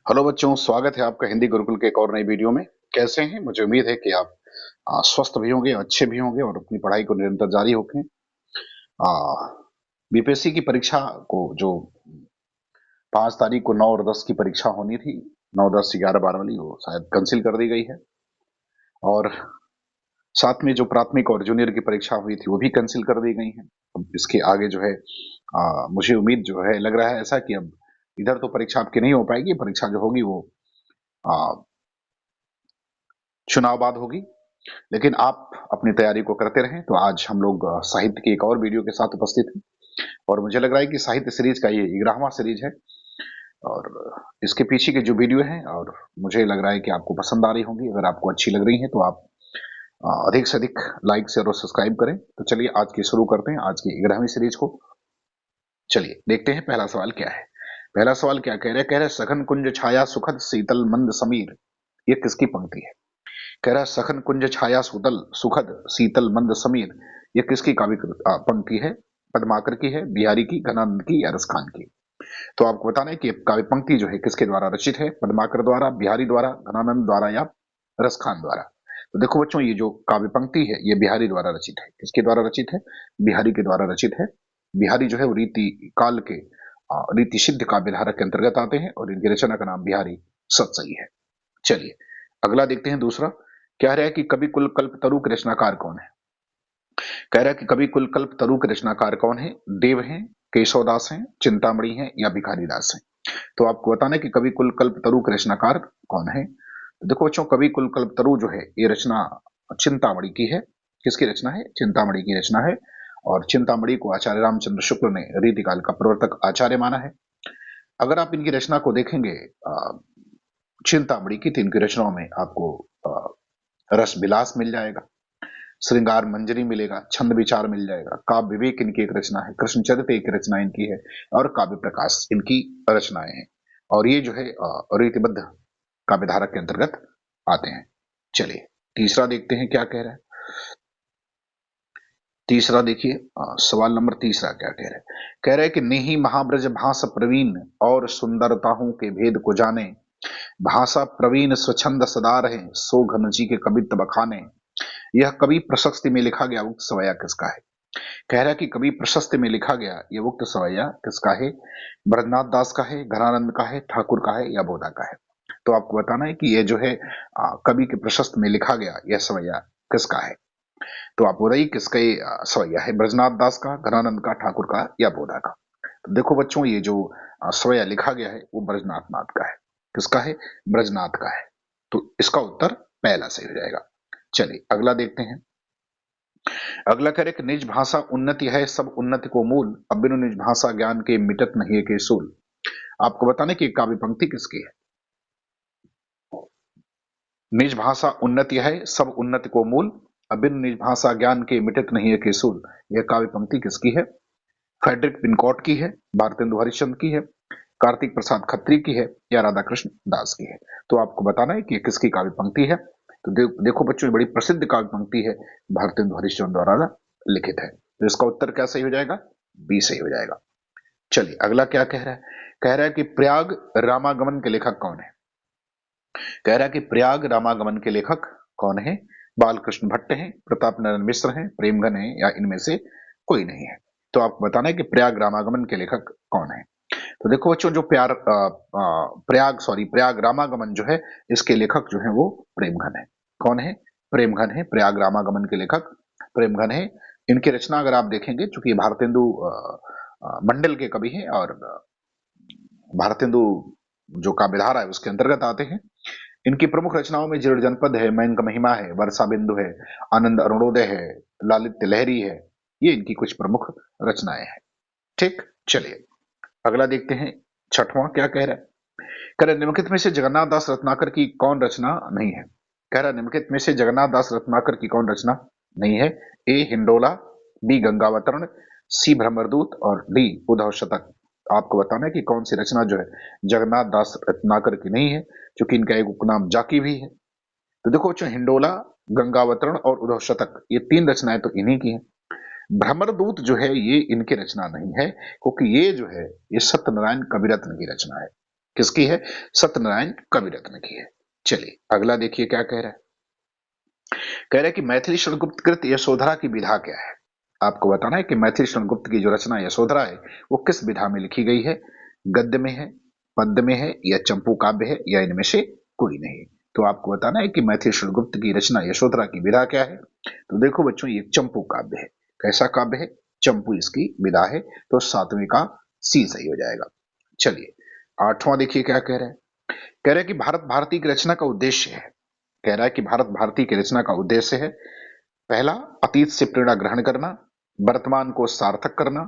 Hello बच्चों, स्वागत है आपका हिंदी गुरुकुल के एक और नई वीडियो में। कैसे हैं? मुझे उम्मीद है कि आप स्वस्थ भी होंगे, अच्छे भी होंगे और अपनी पढ़ाई को निरंतर जारी रखें। बीपीएससी की परीक्षा को जो 5 तारीख को 9 और 10 की परीक्षा होनी थी, 9, 10, 11, 12 वाली, वो शायद कैंसिल कर दी गई है। और साथ में जो प्राथमिक और जूनियर की परीक्षा हुई थी वो भी कैंसिल कर दी गई है। अब इसके आगे जो है मुझे उम्मीद जो है लग रहा है ऐसा कि अब इधर तो परीक्षा आपकी नहीं हो पाएगी। परीक्षा जो होगी वो आ, चुनाव बाद होगी। लेकिन आप अपनी तैयारी को करते रहें। तो आज हम लोग साहित्य की एक और वीडियो के साथ उपस्थित हैं और मुझे लग रहा है कि साहित्य सीरीज का ये 11वां सीरीज है। और इसके पीछे की जो वीडियो है और मुझे लग रहा है कि आपको पसंद आ रही होंगी। अगर आपको अच्छी लग रही है तो आप अधिक से अधिक लाइक शेयर और सब्सक्राइब करें। तो चलिए आज की शुरू करते हैं, आज की 11वीं सीरीज को। चलिए देखते हैं पहला सवाल क्या है। पहला सवाल क्या कह रहे सघन कुंज छाया सुखद शीतल मंद समीर। ये किसकी पंक्ति है? कह रहा है सखन कुंज छाया सुतल सुखद शीतल मंद समीर। ये किसकी काव्य पंक्ति है? पद्माकर की है, बिहारी की, घनानंद की या रसखान की? तो आपको बताना है कि काव्य पंक्ति जो है किसके द्वारा रचित है? पद्माकर द्वारा, बिहारी द्वारा, घनानंद द्वारा या रसखान द्वारा? तो देखो बच्चों, ये जो काव्य पंक्ति है ये बिहारी द्वारा रचित है। किसके द्वारा रचित है? बिहारी के द्वारा रचित है। बिहारी जो है वो रीति काल के रीति सिद्ध काव्य धारा के अंतर्गत आते हैं और इनकी रचना का नाम बिहारी सतसई है। चलिए अगला देखते हैं दूसरा। कह रहा है कि कवि कुल कल्प तरु के रचनाकार कौन है? कह रहा है कि कवि कुल कल्प तरु के रचनाकार कौन है? देव हैं, केशवदास हैं, चिंतामणि हैं या भिखारी दास हैं? तो आपको बताना है कि कवि कुल कल्प तरु के रचनाकार कौन है। तो देखो बच्चों, कवि कुल कल्प तरु जो है ये रचना चिंतामणि की है। किसकी रचना है? चिंतामणि की रचना है। और चिंतामणि को आचार्य रामचंद्र शुक्ल ने रीतिकाल का प्रवर्तक आचार्य माना है। अगर आप इनकी रचना को देखेंगे चिंतामणि की, तो इनकी रचनाओं में आपको रस विलास मिल जाएगा, श्रृंगार मंजरी मिलेगा, छंद विचार मिल जाएगा, काव्य विवेक इनकी एक रचना है, कृष्ण चरित्र एक रचना इनकी है और काव्य प्रकाश इनकी रचनाएं हैं। और ये जो है रीतिबद्ध काव्य धारा के अंतर्गत आते हैं। चलिए तीसरा देखते हैं क्या कह रहा है। तीसरा देखिए, सवाल नंबर तीसरा क्या कह रहा है। कह रहा है कि नेहि महाब्रज भाष प्रवीण और सुंदरताओं के भेद को जाने, भाषा प्रवीण स्वच्छंद सदा रहे, सो घन जी के कवित्व बखाने। यह कवि प्रशस्ति में लिखा गया उक्त सवैया किसका है? कह रहा है कि कवि प्रशस्ति में लिखा गया यह उक्त सवैया किसका है? ब्रजनाथ दास का है, घनानंद का है, ठाकुर का है या बोधा का है? तो आपको बताना है कि यह जो है कवि के प्रशस्त में लिखा गया यह सवैया किसका है। तो आप बताइए किसका ये सवैया है? ब्रजनाथ दास का, घनानंद का, ठाकुर का या बोधा का? तो देखो बच्चों, ये जो सवैया लिखा गया है वो ब्रजनाथ नाथ का है। किसका है? ब्रजनाथ का है। तो इसका उत्तर पहला सही हो जाएगा। चलिए अगला देखते हैं। अगला कह रहे कि निज भाषा उन्नति है सब उन्नति को मूल, अब बिनु निज भाषा ज्ञान के मिटत नहीं के सूल। आपको बताने की काव्य पंक्ति किसकी है? निज भाषा उन्नति है सब उन्नति को मूल, अब बिनु निज भाषा ज्ञान के मिटत नहीं के सूल। यह काव्य पंक्ति किसकी है? फ्रेडरिक पिनकॉट की है, भारतेंदु हरिश्चंद्र की है, कार्तिक प्रसाद खत्री की है या राधा कृष्ण दास की है? तो आपको बताना है कि ये किसकी काव्य पंक्ति है। तो देखो बच्चों, बड़ी प्रसिद्ध काव्य पंक्ति है, भारतेंदु हरिश्चंद्र द्वारा लिखित है। तो इसका उत्तर क्या सही हो जाएगा? बी सही हो जाएगा। चलिए अगला क्या कह रहा है। कह रहा है कि प्रयाग रामागमन के लेखक कौन है? कह रहा है कि प्रयाग रामागमन के लेखक कौन है? बालकृष्ण भट्ट हैं, प्रताप नारायण मिश्र हैं, प्रेमघन हैं या इनमें से कोई नहीं है? तो आपको बताना है कि प्रयाग रामागमन के लेखक कौन है। तो देखो बच्चों, जो प्रयाग रामागमन जो है इसके लेखक जो है वो प्रेमघन है। कौन है? प्रेमघन है। प्रयाग रामागमन के लेखक प्रेमघन है। इनकी रचना अगर आप देखेंगे, चूंकि भारतेंदु मंडल के कवि हैं और भारतेंदु जो काव्यधारा है उसके अंतर्गत आते हैं। इनकी प्रमुख रचनाओं में जीर्ण जनपद है, मयंक महिमा है, वर्षा बिंदु है, आनंद अरुणोदय है, लालित्य लहरी है। ये इनकी कुछ प्रमुख रचनाएं हैं। ठीक, चलिए अगला देखते हैं। छठवां क्या कह रहा है। कह रहा है निम्नलिखित में से जगन्नाथ दास रत्नाकर की कौन रचना नहीं है? कह रहा है निम्नलिखित में से जगन्नाथ दास रत्नाकर की कौन रचना नहीं है? ए हिंडोला, बी गंगावतरण, सी भ्रमरदूत और डी उद्धव शतक। आपको बताना है कि कौन सी रचना जो है जगन्नाथ दास रत्नाकर की नहीं है, क्योंकि इनका एक उपनाम जाकी भी है। तो देखो बच्चों, हिंडोला, गंगावतरण और उद्धव शतक ये 3 रचनाएं तो इन्हीं की हैं। भ्रमरदूत जो है ये इनकी रचना नहीं है, क्योंकि ये जो है ये सत्यनारायण कविरत्न की रचना है। किसकी है? सत्यनारायण कविरत्न की है। चलिए अगला देखिए क्या कह रहा है। कह रहा है कि मैथिली शरणगुप्त कृत यशोधरा की विधा क्या है। आपको बताना है कि मैथिली शरणगुप्त की जो रचना यशोधरा है वो किस विधा में लिखी गई है, गद्य में है, पद्य में है, या चंपू काव्य है, या इनमें से कोई नहीं। तो आपको बताना है कि मैथिली शरणगुप्त की रचना यशोधरा की विधा क्या है। तो देखो बच्चों, ये चंपू काव्य है। कैसा काव्य है? चंपू इसकी विधा है। तो सातवें का सी सही हो जाएगा। चलिए आठवां देखिए क्या कह रहा है। कह रहा है कि भारत भारती की रचना का उद्देश्य है। कह रहा है कि भारत भारती की रचना का उद्देश्य है, पहला अतीत से प्रेरणा ग्रहण करना, वर्तमान को सार्थक करना,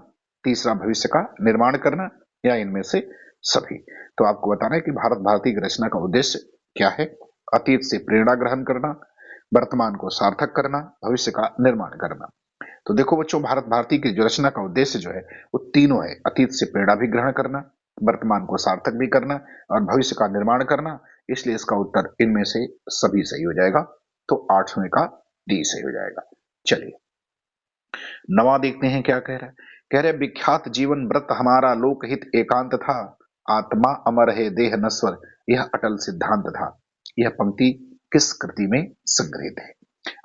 तीसरा भविष्य का निर्माण करना, या इनमें से सभी। तो आपको बताना है कि भारत भारती की रचना का उद्देश्य क्या है। अतीत से प्रेरणा ग्रहण करना, वर्तमान को सार्थक करना, भविष्य का निर्माण करना। तो देखो बच्चों, भारत भारती की जो रचना का उद्देश्य जो है वो तीनों है। अतीत से प्रेरणा भी ग्रहण करना, वर्तमान को सार्थक भी करना, और भविष्य का निर्माण करना। इसलिए इसका उत्तर इनमें से सभी सही हो जाएगा। तो आठवें का डी सही हो जाएगा। चलिए नवा देखते हैं क्या कह रहा है। कह रहे विख्यात जीवन व्रत हमारा लोकहित एकांत था, आत्मा अमर है देह नश्वर यह अटल सिद्धांत था। यह पंक्ति किस कृति में संग्रहित है?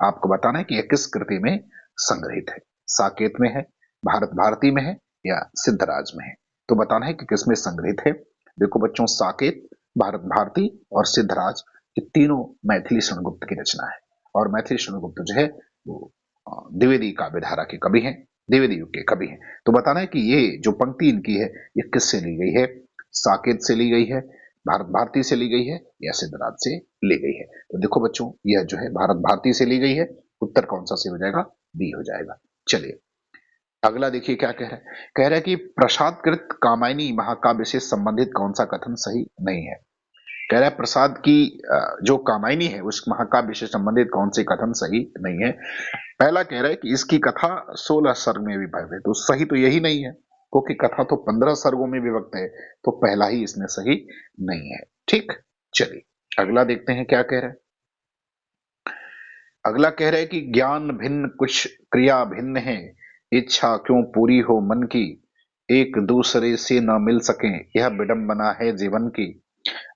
आपको बताना है कि यह किस कृति में संग्रहित है। साकेत में है, भारत भारती में है, या सिद्धराज में है। तो बताना है कि किसमें संग्रहित है। देखो बच्चों, साकेत, भारत भारती और सिद्धराज ये तीनों मैथिली शरणगुप्त की रचना है। और मैथिली शरणगुप्त जो है वो द्विवेदी काव्य धारा के कवि हैं, द्विवेदी युग के कवि हैं। तो बताना है कि ये जो पंक्ति इनकी है ये किससे ली गई है। साकेत से ली गई है, भारत भारती से ली गई है, या सिद्धराज से ली गई है। तो देखो बच्चों, यह जो है भारत भारती से ली गई है। उत्तर कौन सा से हो जाएगा? बी हो जाएगा। चलिए अगला देखिए क्या कह रहा है। कह रहा है कि प्रसादकृत कामायनी महाकाव्य से संबंधित कौन सा कथन सही नहीं है। कह रहा है प्रसाद की जो कामायनी है उस महाकाव्य से संबंधित कौन से कथन सही नहीं है। पहला कह रहा है कि इसकी कथा 16 सर्ग में विभक्त है। तो सही तो यही नहीं है, क्योंकि कथा तो 15 सर्गों में विभक्त है। तो पहला ही इसमें सही नहीं है। ठीक, चलिए अगला देखते हैं क्या कह रहा है। अगला कह रहा है कि ज्ञान भिन्न कुछ क्रिया भिन्न है, इच्छा क्यों पूरी हो मन की, एक दूसरे से न मिल सके यह विडंबना है जीवन की।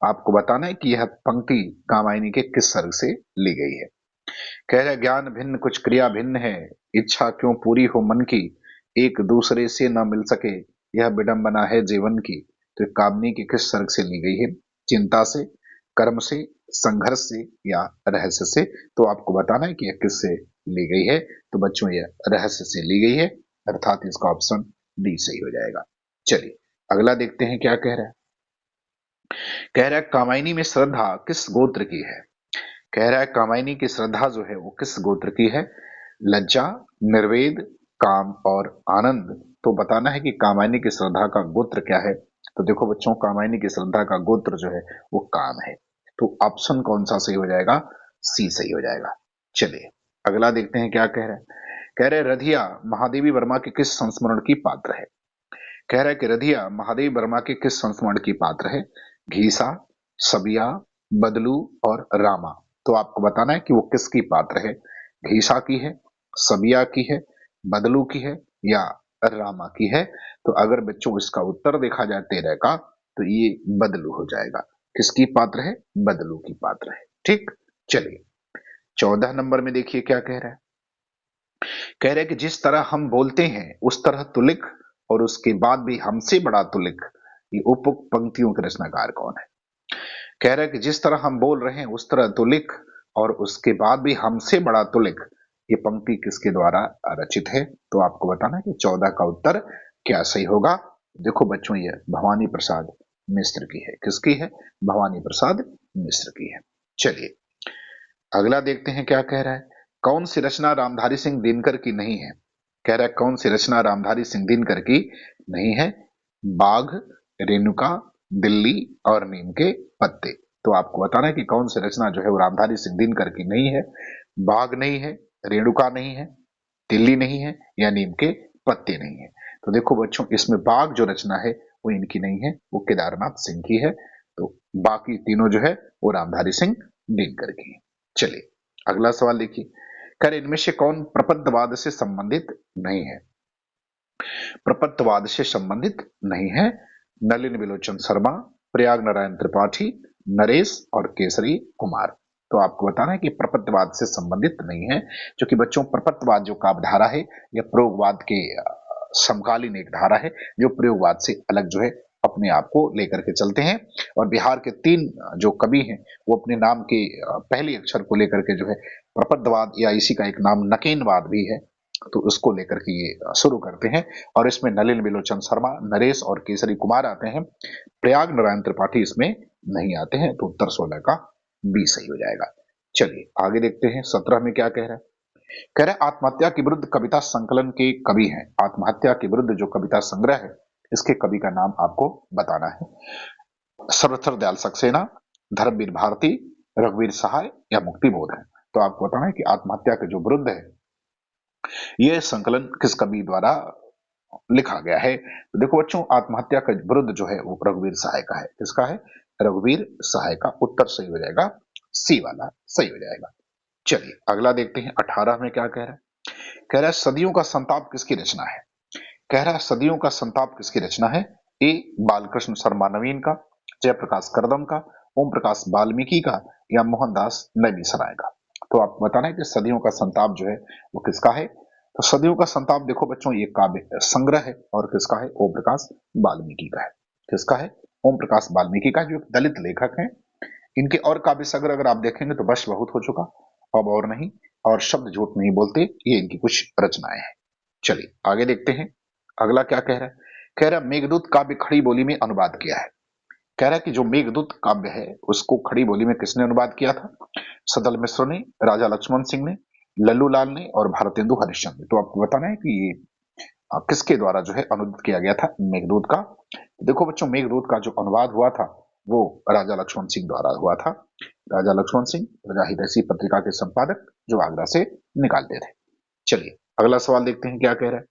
आपको बताना है कि यह पंक्ति कामायनी के किस सर्ग से ली गई है। कह रहा है ज्ञान भिन्न कुछ क्रिया भिन्न है, इच्छा क्यों पूरी हो मन की, एक दूसरे से न मिल सके यह विडंबना है जीवन की। तो कामनी के किस सर्ग से ली गई है? चिंता से, कर्म से, संघर्ष से, या रहस्य से। तो आपको बताना है कि यह किससे ली गई है। तो बच्चों यह रहस्य से ली गई है, अर्थात इसका ऑप्शन डी सही हो जाएगा। चलिए अगला देखते हैं क्या कह रहा है। कह रहा है कामायनी में श्रद्धा किस गोत्र की है। कह रहा है कामायनी की श्रद्धा जो है वो किस गोत्र की है? लज्जा, निर्वेद, काम और आनंद। तो बताना है कि कामायनी की श्रद्धा का गोत्र क्या है। तो देखो बच्चों, कामायनी की श्रद्धा का गोत्र जो है वो काम है। तो ऑप्शन कौन सा सही हो जाएगा? सी सही हो जाएगा। चलिए अगला देखते हैं क्या कह रहा है। कह रहे रधिया महादेवी वर्मा के किस संस्मरण की पात्र है। कह रहा है कि रधिया महादेवी वर्मा के किस संस्मरण की पात्र है? घीसा, सबिया, बदलू और रामा। तो आपको बताना है कि वो किसकी पात्र है। घीसा की है, सबिया की है, बदलू की है, या रामा की है। तो अगर बच्चों इसका उत्तर देखा जाए 13 का, तो ये बदलू हो जाएगा। किसकी पात्र है? बदलू की पात्र है। ठीक, चलिए 14 नंबर में देखिए क्या कह रहा है। कह रहे हैं कि जिस तरह हम बोलते हैं उस तरह तू लिख, और उसके बाद भी हमसे बड़ा तू लिख। ये उपयुक्त पंक्तियों के रचनाकार कौन है? कह रहा है कि जिस तरह हम बोल रहे हैं उस तरह तू लिख, और उसके बाद भी हमसे बड़ा तू लिख। ये पंक्ति किसके द्वारा रचित है? तो आपको बताना है कि 14 का उत्तर क्या सही होगा। देखो बच्चों, ये भवानी प्रसाद मिश्र की है। किसकी है? भवानी प्रसाद मिश्र की है। चलिए अगला देखते हैं क्या कह रहा है। कौन सी रचना रामधारी सिंह दिनकर की नहीं है। कह रहा है कौन सी रचना रामधारी सिंह दिनकर की नहीं है। बाघ, रेणुका, दिल्ली और नीम के पत्ते। तो आपको बताना है कि कौन सी रचना जो है वो रामधारी सिंह दिनकर की नहीं है। बाघ नहीं है, रेणुका नहीं है, दिल्ली नहीं है, या नीम के पत्ते नहीं है। तो देखो बच्चों, इसमें बाघ जो रचना है वो इनकी नहीं है, वो केदारनाथ सिंह की है। तो बाकी तीनों जो है वो रामधारी सिंह दिनकर की है। चलिए अगला सवाल देखिए। कर इनमें से कौन प्रपद्यवाद से संबंधित नहीं है। प्रपद्यवाद से संबंधित नहीं है। नलिन विलोचन शर्मा, प्रयाग नारायण त्रिपाठी, नरेश और केसरी कुमार। तो आपको बताना है कि प्रपत्तिवाद से संबंधित नहीं है, क्योंकि बच्चों प्रपत्तिवाद जो काव्यधारा है यह प्रयोगवाद के समकालीन एक धारा है जो प्रयोगवाद से अलग जो है अपने आप को लेकर के चलते हैं। और बिहार के 3 जो कवि हैं वो अपने नाम के पहले अक्षर को लेकर के जो है प्रपद्यवाद या इसी का एक नाम नकेनवाद भी है, तो उसको लेकर के ये शुरू करते हैं। और इसमें नलिन विलोचन शर्मा, नरेश और केसरी कुमार आते हैं। प्रयाग नारायण त्रिपाठी इसमें नहीं आते हैं, तो उत्तर 16 का बी सही हो जाएगा। चलिए आगे देखते हैं 17 में क्या कह रहा है। कह रहे आत्महत्या के विरुद्ध कविता संकलन के कवि हैं। आत्महत्या के विरुद्ध जो कविता संग्रह है इसके कवि का नाम आपको बताना है। सर्वथर दयाल सक्सेना, धर्मवीर भारती, रघुवीर सहाय या मुक्तिबोध है। तो आपको बताना है कि आत्महत्या के जो विरुद्ध है यह संकलन किस कवि द्वारा लिखा गया है। तो देखो बच्चों आत्महत्या का विरुद्ध जो है वो रघुवीर सहाय का है। किसका है? रघुवीर सहाय का। उत्तर सही हो जाएगा, सी वाला सही हो जाएगा। चलिए अगला देखते हैं 18 में क्या कह रहा है। कह रहा है सदियों का संताप किसकी रचना है। कह रहा है सदियों का संताप किसकी रचना है। ए बालकृष्ण शर्मा नवीन का, जयप्रकाश करदम का, ओम प्रकाश वाल्मीकि का या मोहनदास नैमिषारण्य का। तो आपको बताना है कि सदियों का संताप जो है वो किसका है। तो सदियों का संताप देखो बच्चों ये काव्य संग्रह है और किसका है? ओम प्रकाश वाल्मीकि का है। किसका है? ओम प्रकाश वाल्मीकि का, जो एक दलित लेखक हैं। इनके और काव्य संग्रह अगर आप देखेंगे तो बस बहुत हो चुका, अब और नहीं, और शब्द झूठ नहीं बोलते, ये इनकी कुछ रचनाएं हैं। चलिए आगे देखते हैं अगला क्या कह रहा है। कह रहा है मेघदूत काव्य खड़ी बोली में अनुवाद किया है। कह रहा है कि जो मेघदूत काव्य है उसको खड़ी बोली में किसने अनुवाद किया था। सदल मिश्र ने, राजा लक्ष्मण सिंह ने, लल्लू लाल ने और भारतेंदु हरिश्चंद्र ने। तो आपको बताना है कि ये किसके द्वारा जो है अनुवादित किया गया था मेघदूत का। देखो बच्चों मेघदूत का जो अनुवाद हुआ था वो राजा लक्ष्मण सिंह द्वारा हुआ था। राजा लक्ष्मण सिंह प्रजाहितैषी पत्रिका के संपादक जो आगरा से निकालते थे। चलिए अगला सवाल देखते हैं क्या कह रहा है।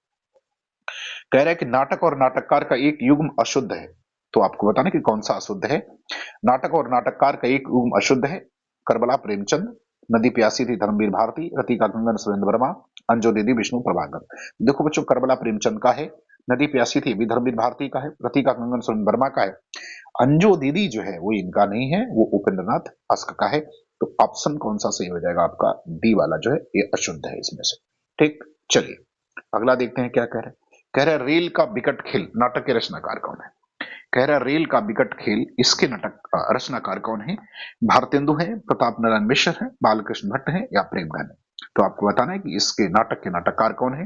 कह रहा है कि नाटक और नाटककार का एक युग्म अशुद्ध है। तो आपको बताना कि कौन सा अशुद्ध है। नाटक और नाटककार का एक युग्म अशुद्ध है। करबला प्रेमचंद, नदी प्यासी थी धर्मवीर भारती, रतिका नंदन सुरेंद्र वर्मा, अंजो दीदी विष्णु प्रभाकर। देखो बच्चों करबला प्रेमचंद का है, नदी प्यासी थी भी धर्मवीर भारती का है, रतिका नंदन सुरेंद्र वर्मा का है। अंजो दीदी जो है वो इनका नहीं है, वो उपेंद्रनाथ अस्क का है। तो ऑप्शन कौन सा सही हो जाएगा आपका? डी वाला जो है ये अशुद्ध है इसमें से। ठीक, चलिए अगला देखते हैं क्या कह रहे हैं। कह रहा है रेल का विकट खेल नाटक के रचनाकार कौन है। कह रहा है रेल का विकट खेल इसके नाटक रचनाकार कौन है। भारतेंदु है, प्रताप नारायण मिश्र है, बालकृष्ण भट्ट है या प्रेमघन है। तो आपको बताना है कि इसके नाटक के नाटककार कौन है।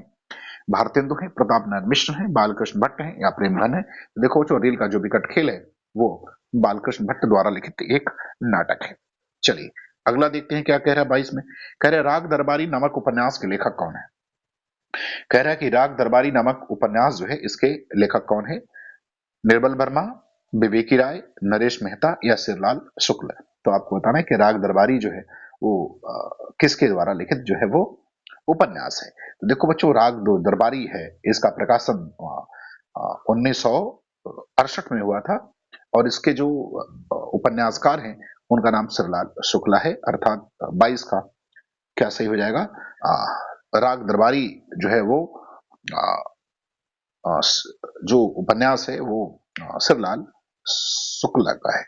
भारतेंदु है, प्रताप नारायण मिश्र है, बालकृष्ण भट्ट है या प्रेमघन है। देखो जो रेल का जो विकट खेल है वो बालकृष्ण भट्ट द्वारा लिखित एक नाटक है। चलिए अगला देखते हैं क्या कह रहा है 22 में। कह रहा है राग दरबारी नामक उपन्यास के लेखक कौन है। कह रहा है कि राग दरबारी नामक उपन्यास जो है इसके लेखक कौन है। निर्मल वर्मा, विवेकी राय, नरेश मेहता या सिरलाल शुक्ल। तो आपको बताना है कि राग दरबारी जो है वो किसके द्वारा लिखित जो है वो उपन्यास है। तो देखो बच्चों राग दो दरबारी है इसका प्रकाशन 1968 में हुआ था और इसके जो उपन्यासकार हैं उनका नाम सिरलाल शुक्ला है। अर्थात 22 का क्या सही हो जाएगा। राग दरबारी जो है वो जो उपन्यास है वो सिरलाल शुक्ला का है।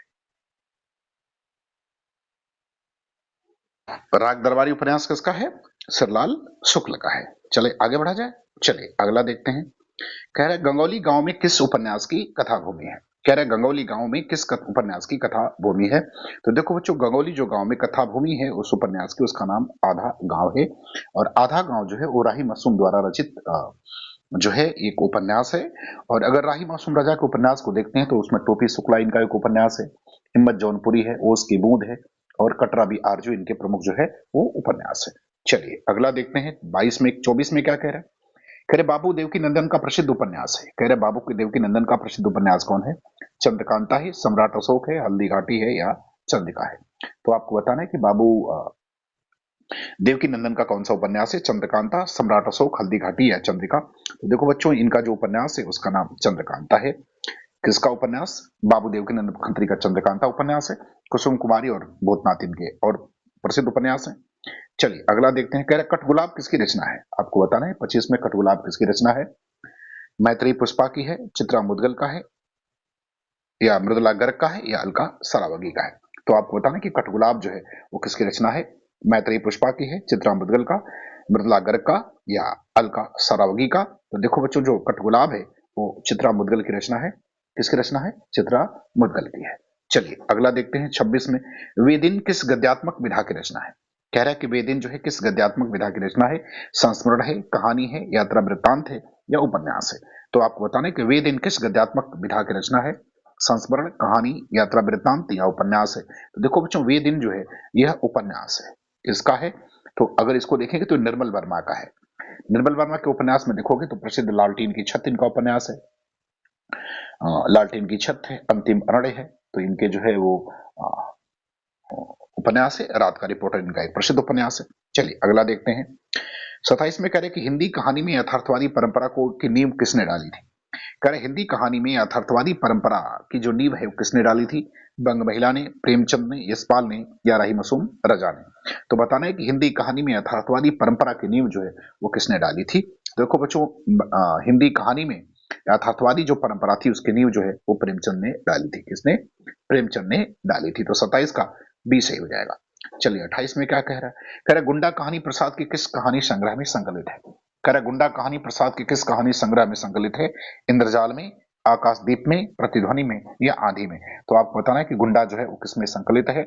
राग दरबारी उपन्यास किसका है। सिरलाल शुक्ल का है। चले आगे बढ़ा जाए। चलिए अगला देखते हैं। कह रहा है गंगौली गांव में किस उपन्यास की कथा भूमि है। कह रहा है गंगौली गांव में किस उपन्यास की कथा भूमि है। तो देखो बच्चों गंगौली जो गांव में कथा भूमि है उस उपन्यास की उसका नाम आधा गांव है। और आधा गांव जो है वो राही मासूम द्वारा रचित जो है एक उपन्यास है। और अगर राही मासूम राजा के उपन्यास को देखते हैं तो उसमें टोपी शुक्ला इनका एक उपन्यास है, हिम्मत जौनपुरी है, ओस की बूंद है और कटरा भी आरजू इनके प्रमुख जो है वो उपन्यास है। चलिए अगला देखते हैं 22 में 24 में क्या कह रहा है। कह रहे बाबू देवकी नंदन का प्रसिद्ध उपन्यास है। कह रहे बाबू देवकी नंदन का प्रसिद्ध उपन्यास कौन है। चंद्रकांता है, सम्राट अशोक है, हल्दी घाटी है या चंद्रिका है। तो आपको बताना है कि बाबू देवकी नंदन का कौन सा उपन्यास है। चंद्रकांता, सम्राट अशोक, हल्दी घाटी या चंद्रिका। तो देखो बच्चों इनका जो उपन्यास है उसका नाम चंद्रकांता है। किसका उपन्यास। बाबू देवकी नंदन खंत्री का चंद्रकांता उपन्यास है। कुसुम कुमारी और भूतनाथ इनके और प्रसिद्ध उपन्यास है। चलिए अगला देखते हैं। कह रहे कठगुलाब किसकी रचना है। आपको बताना है 25 में कठगुलाब किसकी रचना है। मैत्रेयी पुष्पा की है, चित्रा मुदगल का है, या मृदुला गर्ग का है या अलका सरावगी का है। तो आपको बताना कि कठगुलाब जो है वो किसकी रचना है, मैत्रेयी पुष्पा की है, चित्रा मुद्गल का, मृदुला गर्ग का या अलका सरावगी का। तो देखो बच्चों, जो कठगुलाब है वो चित्रा मुद्गल की रचना है। किसकी रचना है? चित्रा मुद्गल की है। चलिए अगला देखते हैं 26 में, वेदिन किस गद्यात्मक विधा की रचना है। कह रहा है कि वेदिन जो है किस गद्यात्मक विधा की रचना है, संस्मरण है, कहानी है, यात्रा वृत्तांत है या उपन्यास है। तो आपको बताना है कि वेदिन किस गद्यात्मक विधा की रचना है, संस्मरण, कहानी, यात्रा वृत्तांत या उपन्यास है। तो देखो बच्चों, वे दिन जो है यह उपन्यास है। किसका है? तो अगर इसको देखेंगे तो निर्मल वर्मा का है। निर्मल वर्मा के उपन्यास में देखोगे तो प्रसिद्ध लालटीन की छत इनका उपन्यास है। लालटीन की छत है, अंतिम अरण्य है, तो इनके जो है वो उपन्यास है। रात का रिपोर्टर इनका एक प्रसिद्ध उपन्यास है। चलिए अगला देखते हैं 27 में। कह रहे कि हिंदी कहानी में यथार्थवादी परंपरा को की नींव किसने डाली थी। कह रहे हिंदी कहानी में यथार्थवादी परंपरा की जो नींव है वो किसने डाली थी, बंग महिला ने, प्रेमचंद ने, यशपाल ने या राही मासूम रजा ने। तो बताना है कि हिंदी कहानी में यथार्थवादी परंपरा की नींव जो है वो किसने डाली थी। देखो बच्चों, हिंदी कहानी में यथार्थवादी जो परंपरा थी उसकी नींव जो है वो प्रेमचंद ने डाली थी। किसने? प्रेमचंद ने डाली थी। तो 27 का बी सही हो जाएगा। चलिए 28 में क्या कह रहा है, कह रहा है गुंडा कहानी प्रसाद की किस कहानी संग्रह में संकलित है। कह रहा है गुंडा कहानी प्रसाद की किस कहानी संग्रह में संकलित है, इंद्रजाल में, आकाशदीप में, प्रतिध्वनि में या आंधी में। तो आपको बताना है कि गुंडा जो है वो किसमें संकलित है,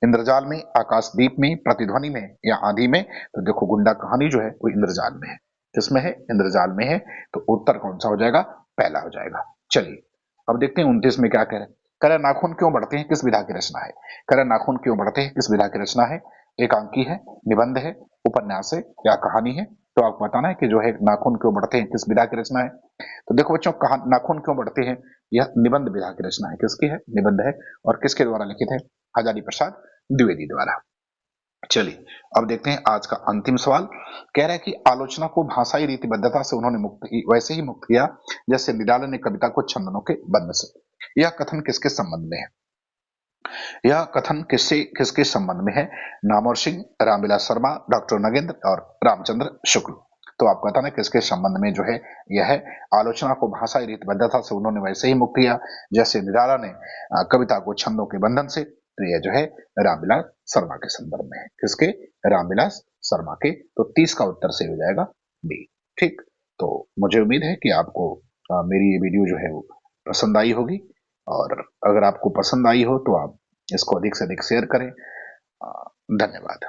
इंद्रजाल में, आकाशदीप में, प्रतिध्वनि में या आंधी में। तो देखो गुंडा कहानी जो है वो इंद्रजाल में है। किसमें है? इंद्रजाल में है। तो उत्तर कौन सा हो जाएगा? पहला हो जाएगा। चलिए अब देखते हैं 29 में क्या कह रहे हैं। कह रहा है नाखून क्यों बढ़ते हैं किस विधा की रचना है। कह रहा है नाखून क्यों बढ़ते हैं किस विधा की रचना है, एकांकी है, निबंध है, उपन्यास है या कहानी है। तो आपको बताना है कि जो है नाखून क्यों बढ़ते हैं किस विधा की रचना है। तो देखो बच्चों, नाखून क्यों बढ़ते हैं यह निबंध विधा की रचना है। किसकी है? निबंध है। और किसके द्वारा लिखित है? हजारी प्रसाद द्विवेदी द्वारा। चलिए अब देखते हैं आज का अंतिम सवाल। कह रहा है कि आलोचना को भाषाई रीतिबद्धता से उन्होंने वैसे ही मुक्त किया जैसे निराला ने कविता को छंदनों के बंध से। यह कथन किसके संबंध में है? यह कथन किसके संबंध में है? नामवर सिंह, रामविलास शर्मा, डॉक्टर नगेंद्र और रामचंद्र शुक्ल। तो आपको बताना है किसके संबंध में जो है यह है। आलोचना को भाषा रीतिबद्धता से उन्होंने वैसे ही मुक्त किया जैसे निराला ने कविता को छंदों के बंधन से। तो यह जो है रामविलास शर्मा के संदर्भ में है। किसके? रामविलास शर्मा के। तो 30 का उत्तर सही हो जाएगा बी। ठीक, तो मुझे उम्मीद है कि आपको मेरी ये वीडियो जो है वो पसंद आई होगी। और अगर आपको पसंद आई हो तो आप इसको अधिक से अधिक शेयर करें। धन्यवाद।